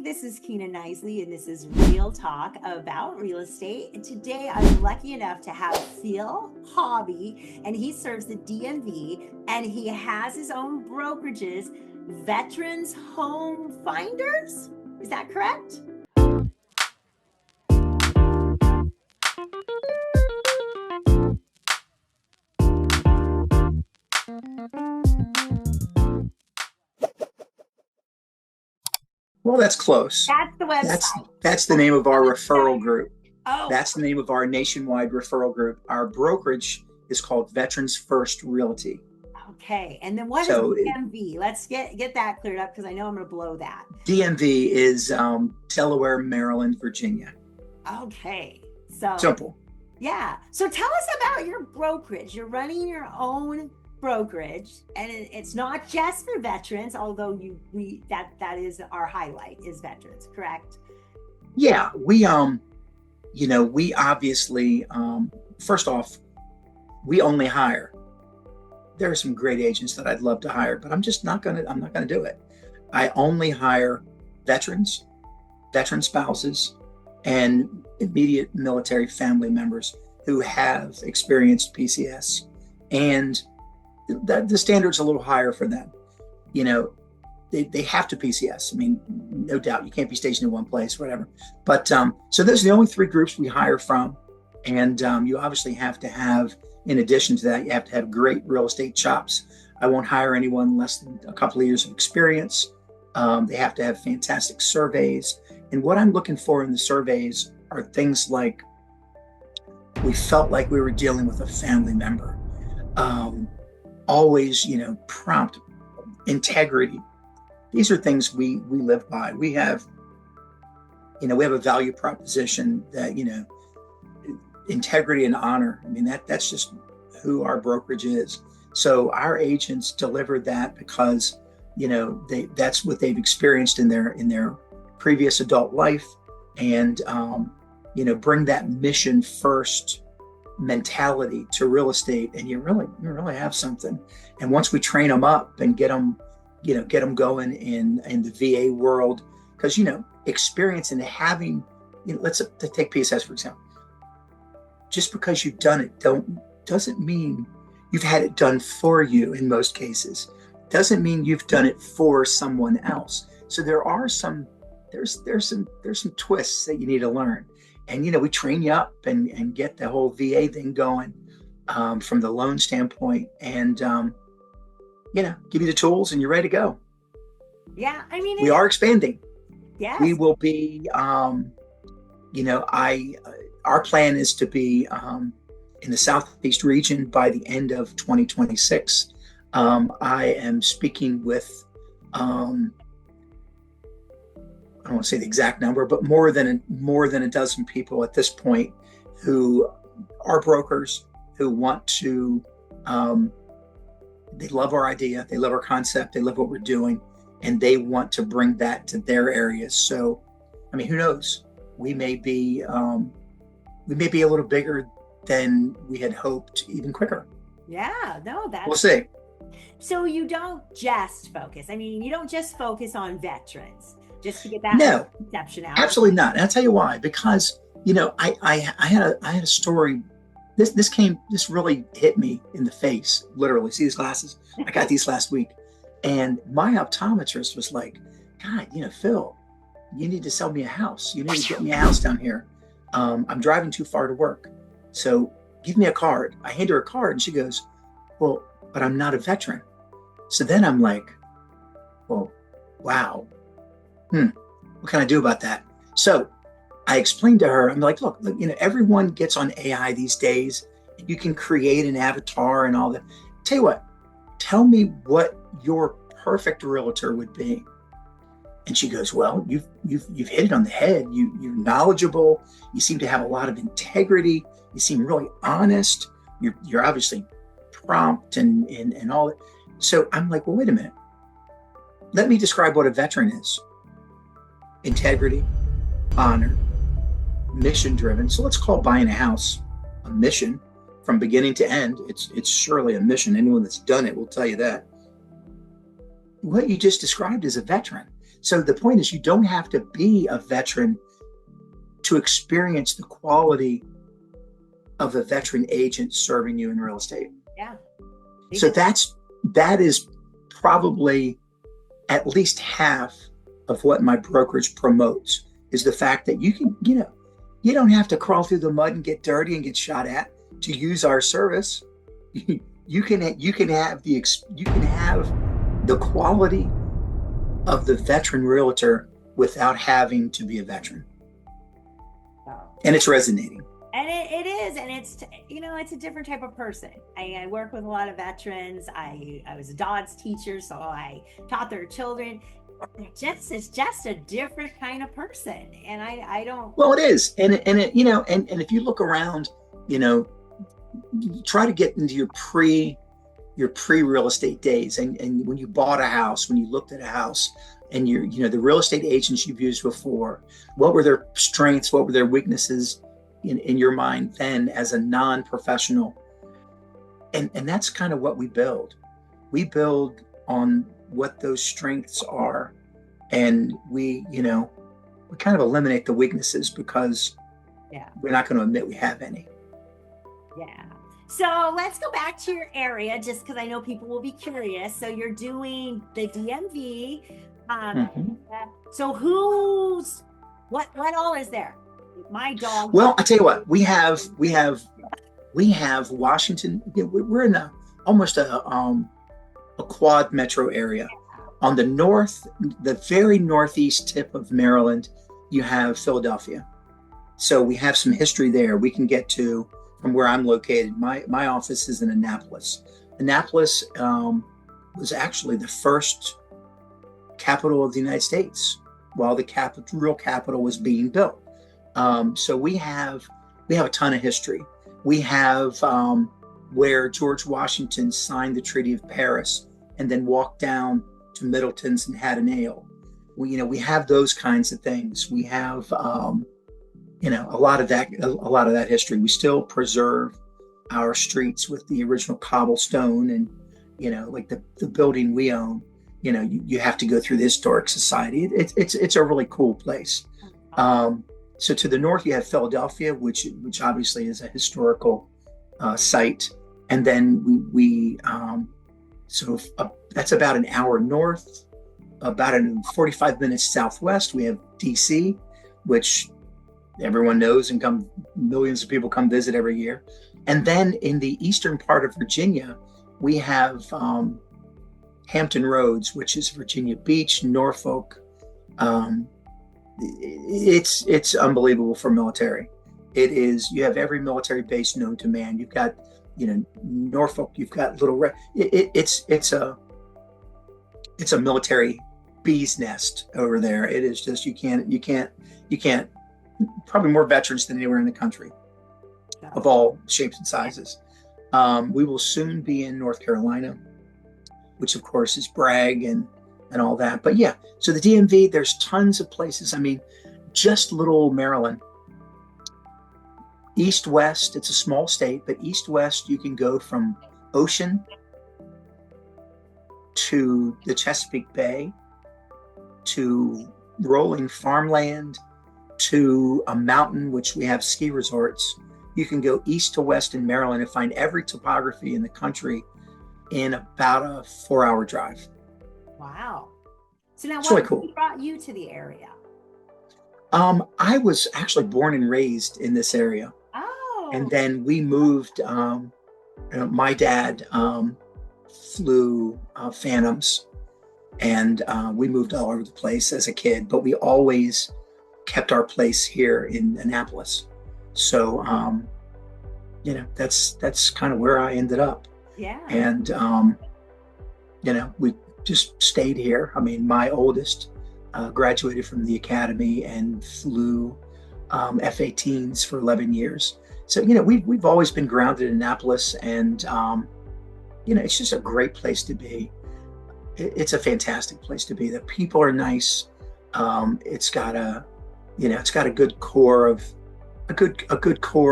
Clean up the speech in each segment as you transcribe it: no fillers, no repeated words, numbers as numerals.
this is Kina Knisley, and this is Real Talk about real estate. And today I'm lucky enough to have Phil Hobby, and he serves the DMV, and he has his own brokerages, Veterans Home Finders. Is that correct? Well, that's close. That's the website. That's the name of our referral group. Oh, That's the name of our nationwide referral group. Our brokerage is called Veterans First Realty. okay. And then what is DMV? Let's get that cleared up because I know I'm going to blow that. DMV is Delaware, Maryland, Virginia. Okay. So Simple. yeah. So tell us about your brokerage. You're running your own brokerage, and it's not just for veterans, although that is our highlight is veterans, correct? Yeah, we we obviously first off, we only hire. There are some great agents that I'd love to hire, but I'm not gonna do it. I only hire veterans, veteran spouses, and immediate military family members who have experienced PCS, and the standard's a little higher for them. They have to PCS. I mean, no doubt, you can't be stationed in one place, whatever. But so those are the only three groups we hire from. And you obviously have to have, in addition to that, you have to have great real estate chops. I won't hire anyone less than a couple of years of experience. They have to have fantastic surveys. And what I'm looking for in the surveys are things like, we felt like we were dealing with a family member. Always, prompt, integrity. These are things we live by. We have a value proposition that, integrity and honor. I mean, that's just who our brokerage is. So our agents deliver that because, that's what they've experienced in their previous adult life, and, bring that mission first mentality to real estate, and you really have something. And once we train them up and get them going in the VA world, because experience and having, let's take PSS for example. Just because you've done it doesn't mean you've had it done for you. In most cases, doesn't mean you've done it for someone else. So there's some twists that you need to learn. And, we train you up and get the whole VA thing going from the loan standpoint, and, give you the tools and you're ready to go. Yeah. I mean, we are expanding. Yes. We will be, our plan is to be in the Southeast region by the end of 2026. I am speaking with, I don't want to say the exact number, but more than a dozen people at this point who are brokers who want to, they love our idea, they love our concept, they love what we're doing, and they want to bring that to their areas. So, I mean, who knows? We may be a little bigger than we had hoped, even quicker. Yeah, no, we'll see. So you don't just focus. I mean, you don't just focus on veterans. Just to get that conception out. Absolutely not. And I'll tell you why. Because I had a story. This really hit me in the face. Literally, see these glasses? I got these last week, and my optometrist was like, "God, Phil, you need to sell me a house. You need to get me a house down here. I'm driving too far to work, so give me a card." I hand her a card, and she goes, "Well, but I'm not a veteran." So then I'm like, "Well, wow. What can I do about that?" So I explained to her, I'm like, look, everyone gets on AI these days. You can create an avatar and all that. Tell you what, tell me what your perfect realtor would be. And she goes, "Well, you've hit it on the head. You're knowledgeable. You seem to have a lot of integrity. You seem really honest. You're obviously prompt and all that." So I'm like, well, wait a minute. Let me describe what a veteran is. Integrity, honor, mission driven. So let's call buying a house a mission from beginning to end. It's surely a mission. Anyone that's done it will tell you that. What you just described is a veteran. So the point is, you don't have to be a veteran to experience the quality of a veteran agent serving you in real estate. Yeah. So that is probably at least half of what my brokerage promotes, is the fact that you can, you don't have to crawl through the mud and get dirty and get shot at to use our service. You can have the quality of the veteran realtor without having to be a veteran. And it's resonating. And it is, and it's it's a different type of person. I work with a lot of veterans. I was a Dodds teacher, so I taught their children. It's just a different kind of person, and I don't. Well, it is, and if you look around, try to get into your pre real estate days, and when you bought a house, when you looked at a house, and the real estate agents you've used before, what were their strengths, what were their weaknesses in your mind then as a non-professional, and that's kind of what we build. We build on what those strengths are, and we kind of eliminate the weaknesses because we're not going to admit we have any. Yeah. So let's go back to your area, just because I know people will be curious. So you're doing the DMV. So what all is there? My dog. Well, I tell you what, we have Washington. We're in almost a quad metro area. On the north, the very northeast tip of Maryland, you have Philadelphia. So we have some history there. We can get to from where I'm located. My office is in Annapolis. Annapolis was actually the first capital of the United States while the real capital was being built. So we have a ton of history. We have where George Washington signed the Treaty of Paris and then walked down to Middleton's and had an ale. We have those kinds of things. We have a lot of that history. We still preserve our streets with the original cobblestone, and like the building we own. You have to go through the Historic Society. It's a really cool place. So to the north, you have Philadelphia, which obviously is a historical site, and then we that's about an hour north, about 45 minutes southwest. We have DC, which everyone knows, and millions of people come visit every year. And then in the eastern part of Virginia, we have Hampton Roads, which is Virginia Beach, Norfolk. It's unbelievable for military. It is. You have every military base known to man. You've got, Norfolk. You've got it's a military bee's nest over there. It is just you can't. Probably more veterans than anywhere in the country, of all shapes and sizes. We will soon be in North Carolina, which of course is Bragg and all that. But yeah, so the DMV, there's tons of places. I mean, just little Maryland. East West, it's a small state, but East West, you can go from ocean to the Chesapeake Bay to rolling farmland to a mountain, which we have ski resorts. You can go east to west in Maryland and find every topography in the country in about a 4-hour drive. Wow. So now it's really cool. What brought you to the area? I was actually born and raised in this area. Oh. And then we moved. My dad flew Phantoms, and we moved all over the place as a kid, but we always kept our place here in Annapolis. So, that's kind of where I ended up. Yeah. And, we just stayed here. I mean, my oldest graduated from the academy and flew F-18s for 11 years. So, we've always been grounded in Annapolis, and, it's just a great place to be. It's a fantastic place to be. The people are nice. It's got a good core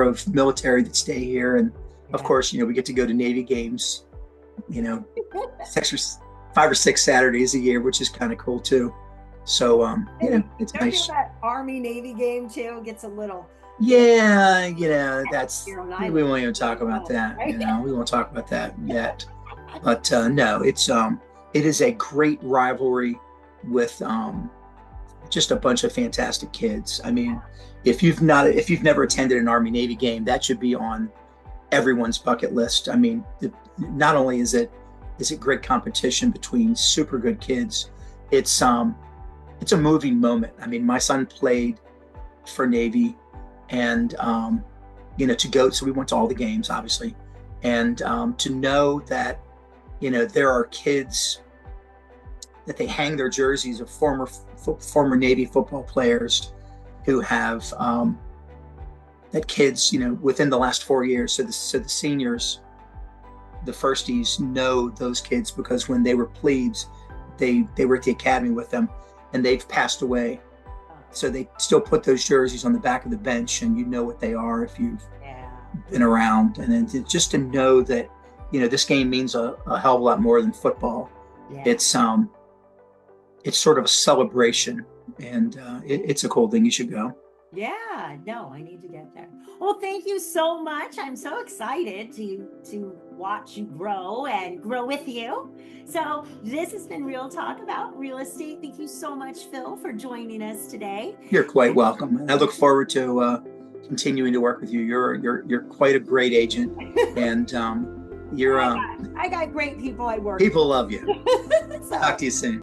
of military that stay here, and of course, we get to go to Navy games, 5 or 6 Saturdays a year, which is kind of cool too. So, it's Don't you nice. feel that Army Navy game too gets a little Yeah, that's, here on we island, won't even talk about that. right? We won't talk about that yet. But no, it is a great rivalry with just a bunch of fantastic kids. I mean, if you've never attended an Army Navy game, that should be on everyone's bucket list. I mean, not only is it great competition between super good kids, it's a moving moment. I mean, my son played for Navy, and to go. So we went to all the games, obviously, and to know that there are kids that they hang their jerseys of former Navy football players who have that kids within the last 4 years. So the seniors, the firsties, know those kids because when they were plebes, they were at the academy with them, and they've passed away. So they still put those jerseys on the back of the bench, and you know what they are if you've been around. And then just to know that this game means a hell of a lot more than football. Yeah. It's sort of a celebration, and it's a cool thing. You should go. Yeah, no, I need to get there. Well, thank you so much. I'm so excited to watch you grow and grow with you. So this has been Real Talk about real estate. Thank you so much, Phil, for joining us today. You're quite welcome, and I look forward to continuing to work with you. You're quite a great agent, and you're I got great people I work people love you. with. So, Talk to you soon.